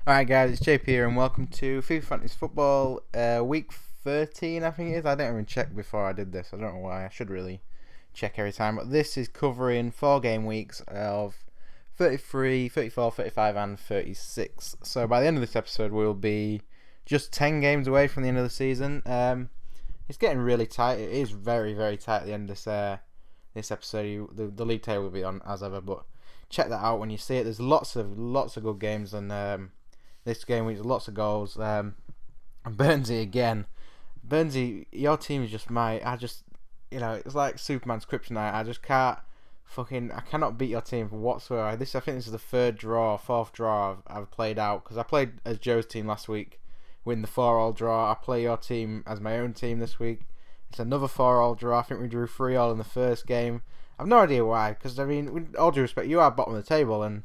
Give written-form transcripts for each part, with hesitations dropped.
Alright guys, it's JP here and welcome to FIFA Fantasy Football week 13 I think it is. I didn't even check before I did this. I don't know why. I should really check every time. But this is covering 4 game weeks of 33, 34, 35 and 36. So by the end of this episode we'll be just 10 games away from the end of the season. It's getting really tight. It is very, very tight at the end of this episode. The league table will be on as ever, but check that out when you see it. There's lots of good games and this game week, lots of goals. And Burnsy again. Burnsy, your team is just it's like Superman's kryptonite. I cannot beat your team whatsoever. I think this is the fourth draw I've played out, because I played as Joe's team last week, win the 4-all draw. I play your team as my own team this week. It's another 4-all draw. I think we drew 3-all in the first game. I've no idea why, because I mean, with all due respect, you are bottom of the table, and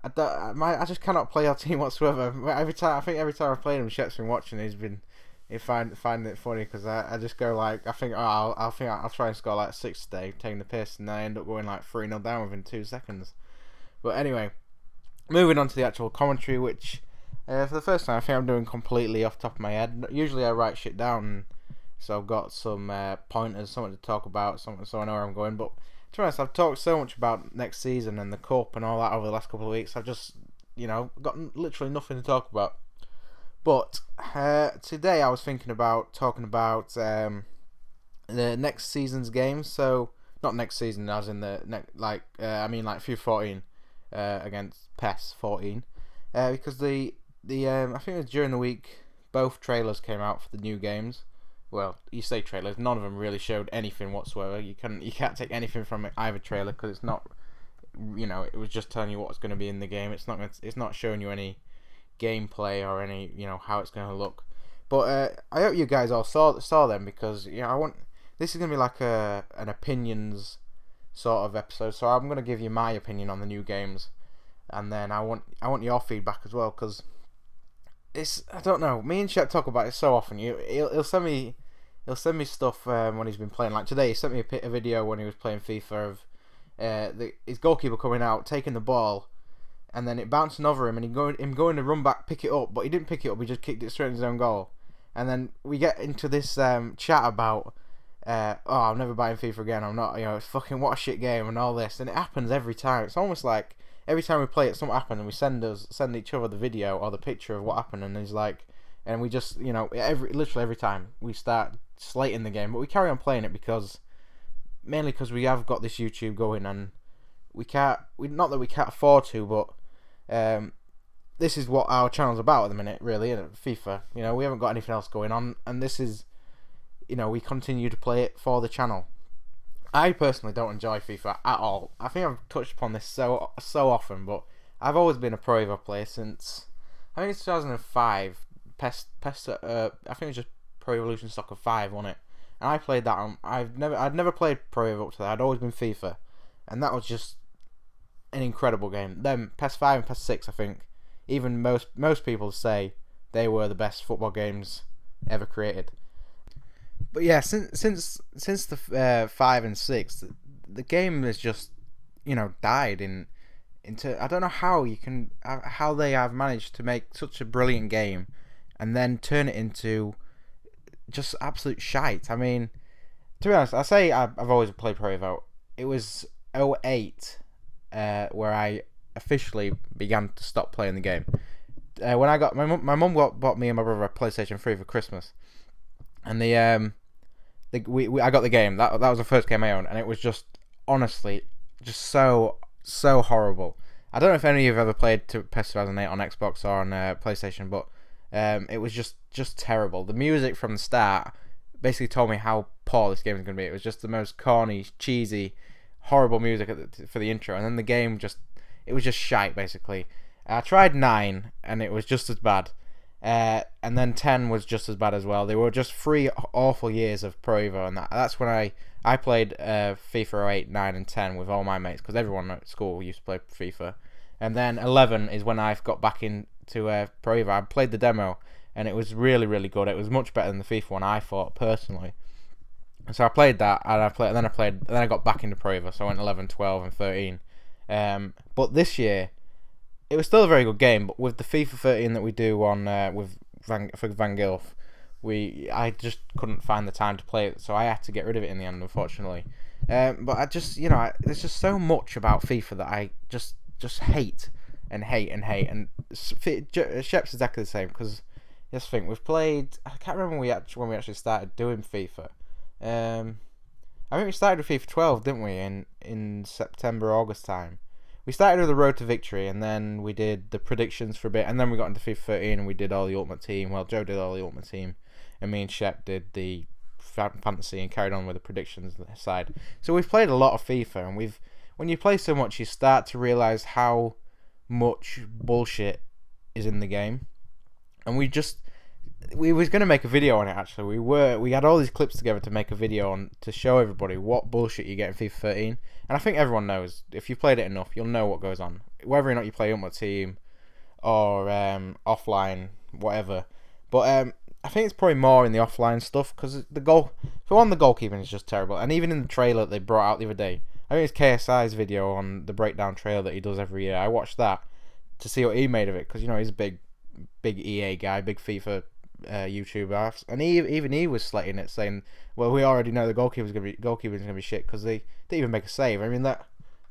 I just cannot play our team whatsoever. Every time I've played him, Shet's been watching. He finding it funny, because I just go like, I'll try and score like 6 today, taking the piss, and then I end up going like 3-0 down within 2 seconds. But anyway, moving on to the actual commentary, which for the first time I think I'm doing completely off the top of my head. Usually I write shit down, so I've got some pointers, something to talk about, so I know where I'm going. But to be honest, I've talked so much about next season and the cup and all that over the last couple of weeks. I've just, got literally nothing to talk about. But today I was thinking about talking about the next season's games. So not next season, as in like FIFA 14 against PES 14, because I think it was during the week both trailers came out for the new games. Well, you say trailers, none of them really showed anything whatsoever. You can't take anything from either trailer, because it's not, it was just telling you what's going to be in the game. It's not showing you any gameplay or any, how it's going to look. But I hope you guys all saw them, because this is going to be like an opinions sort of episode. So I'm going to give you my opinion on the new games, and then I want your feedback as well, because I don't know. Me and Shep talk about it so often. He'll send me stuff when he's been playing. Like today, he sent me a video when he was playing FIFA of his goalkeeper coming out, taking the ball, and then it bouncing over him, and him going to run back, pick it up, but he didn't pick it up. He just kicked it straight in his own goal. And then we get into this chat about, I'm never buying FIFA again. I'm not, it's fucking what a shit game and all this. And it happens every time. It's almost like every time we play it, something happens, and we send each other the video or the picture of what happened, and he's like, and we just, literally every time we start slating the game, but we carry on playing it mainly because we have got this YouTube going, and not that we can't afford to, but this is what our channel's about at the minute, really, FIFA. We haven't got anything else going on, and this is, we continue to play it for the channel. I personally don't enjoy FIFA at all. I think I've touched upon this so often, but I've always been a Pro Evo player since, I think it's 2005. PES, I think it was just Pro Evolution Soccer 5, wasn't it? And I played that on. I'd never played Pro Evo up to that. I'd always been FIFA, and that was just an incredible game. Then PES 5 and PES 6, I think, even most people say they were the best football games ever created. But yeah, since the 5 and 6, the game has just died into, I don't know how they have managed to make such a brilliant game and then turn it into just absolute shite. I mean, to be honest, I say I've always played Pro Evo. It was 2008 where I officially began to stop playing the game. When I got my mum bought me and my brother a PlayStation 3 for Christmas, and I got the game. That was the first game I owned, and it was just, honestly, just so horrible. I don't know if any of you have ever played to PES 2008 on Xbox or on PlayStation, but it was just terrible. The music from the start basically told me how poor this game was going to be. It was just the most corny, cheesy, horrible music for the intro, and then the game it was just shite, basically. I tried 9, and it was just as bad. And then 10 was just as bad as well. They were just 3 awful years of Pro Evo, and that's when I played FIFA 08, 9 and 10 with all my mates, because everyone at school used to play FIFA. And then 11 is when I got back into Pro Evo. I played the demo, and it was really, really good. It was much better than the FIFA one, I thought, personally. And so I played that, and then I got back into Pro Evo, so I went 11, 12 and 13. But this year, it was still a very good game, but with the FIFA 13 that we do on with Van Gilf, I just couldn't find the time to play it, so I had to get rid of it in the end, unfortunately. But I just, there's just so much about FIFA that I just hate and hate and hate. And Shep's exactly the same, because just think we've played. I can't remember when we actually started doing FIFA. I think we started with FIFA 12, didn't we? In September, August time. We started with the Road to Victory, and then we did the predictions for a bit, and then we got into FIFA 13, and we did all the Ultimate Team. Well, Joe did all the Ultimate Team, and me and Shep did the fantasy and carried on with the predictions side. So we've played a lot of FIFA, and when you play so much, you start to realise how much bullshit is in the game. And we was going to make a video on it, actually. We had all these clips together to make a video on to show everybody what bullshit you get in FIFA 13. And I think everyone knows, if you've played it enough, you'll know what goes on. Whether or not you play Ultimate Team or offline, whatever. But I think it's probably more in the offline stuff, because the goalkeeping is just terrible. And even in the trailer that they brought out the other day, I think it's KSI's video on the breakdown trailer that he does every year. I watched that to see what he made of it, because he's a big EA guy, big FIFA YouTuber, and even he was slating it, saying, "Well, we already know the goalkeeper's gonna be shit because they didn't even make a save." I mean, I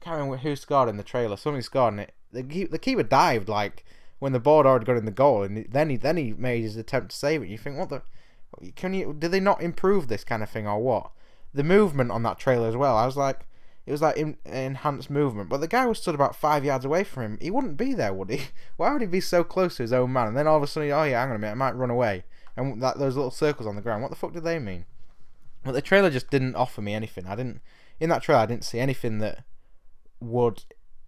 can't remember who scored in the trailer. Somebody scored, and the keeper dived like when the ball had already got in the goal, and then he made his attempt to save it. You think, did they not improve this kind of thing or what? The movement on that trailer as well. It was like enhanced movement, but the guy was stood about 5 yards away from him. He wouldn't be there, would he? Why would he be so close to his own man? And then all of a sudden, oh yeah, hang on a minute, I might run away. And those little circles on the ground, what the fuck did they mean? But the trailer just didn't offer me anything. In that trailer, I didn't see anything that would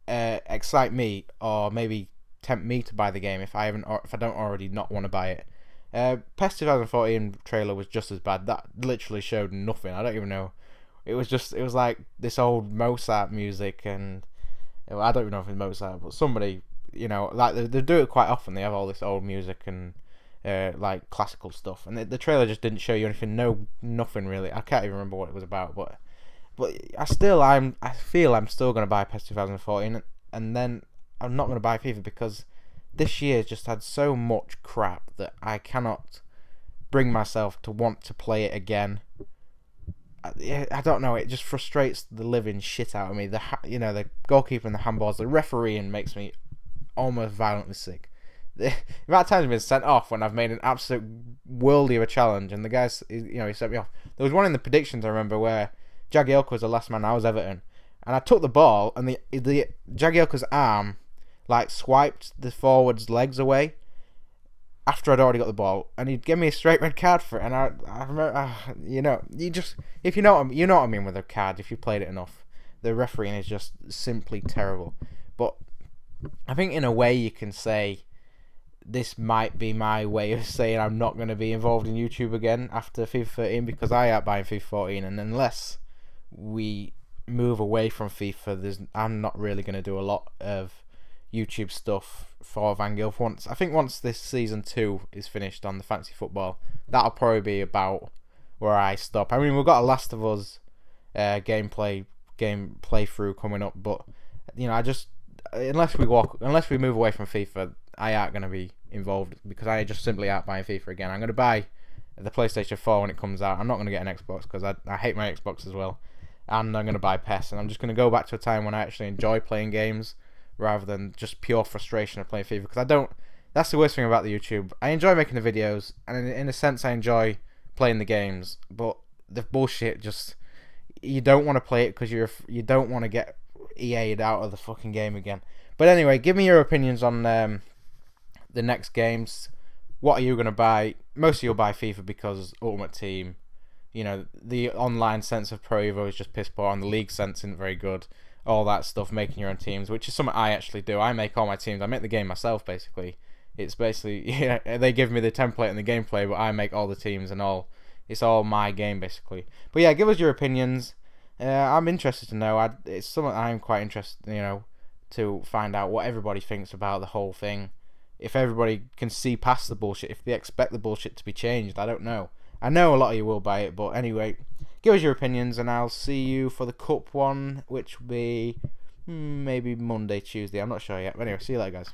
excite me or maybe tempt me to buy the game if I don't already not want to buy it. PES 2014 trailer was just as bad. That literally showed nothing. I don't even know. It was like this old Mozart music, and I don't even know if it's Mozart, but somebody, like they do it quite often. They have all this old music and like classical stuff, and the trailer just didn't show you anything. Nothing really. I can't even remember what it was about, but I feel I'm still gonna buy PES 2014, and then I'm not gonna buy FIFA because this year just had so much crap that I cannot bring myself to want to play it again. I don't know. It just frustrates the living shit out of me. The goalkeeper and the handballs, the refereeing makes me almost violently sick. The amount of times I've been sent off when I've made an absolute worldie of a challenge, and the guys, he sent me off. There was one in the predictions I remember where Jagielka was the last man. I was Everton, and I took the ball, and the Jagielka's arm like swiped the forward's legs away after I'd already got the ball, and he'd give me a straight red card for it. And I remember, if you know what I mean with a card, if you played it enough, the refereeing is just simply terrible. But I think in a way you can say this might be my way of saying I'm not going to be involved in YouTube again after FIFA 13, because I am buying FIFA 14, and unless we move away from FIFA, I'm not really going to do a lot of YouTube stuff for Van Gilf. Once this season 2 is finished on the fantasy football, that'll probably be about where I stop. I mean, we've got a Last of Us game playthrough coming up, but unless we move away from FIFA, I aren't going to be involved, because I just simply aren't buying FIFA again. I'm going to buy the PlayStation 4 when it comes out. I'm not going to get an Xbox because I hate my Xbox as well, and I'm going to buy PES, and I'm just going to go back to a time when I actually enjoy playing games rather than just pure frustration of playing FIFA, because that's the worst thing about the YouTube. I enjoy making the videos, and in a sense I enjoy playing the games, but the bullshit just, you don't want to play it because you don't want to get EA'd out of the fucking game again. But anyway, give me your opinions on the next games. What are you going to buy? Most of you'll buy FIFA because Ultimate Team, the online sense of Pro Evo is just piss poor, and the league sense isn't very good. All that stuff, making your own teams, which is something I actually do. I make all my teams. I make the game myself, basically. It's basically, they give me the template and the gameplay, but I make all the teams and all. It's all my game, basically. But yeah, give us your opinions. I'm interested to know. It's something I'm quite interested, to find out what everybody thinks about the whole thing. If everybody can see past the bullshit, if they expect the bullshit to be changed, I don't know. I know a lot of you will buy it, but anyway, give us your opinions, and I'll see you for the Cup one, which will be maybe Monday, Tuesday. I'm not sure yet. But anyway, see you later, guys.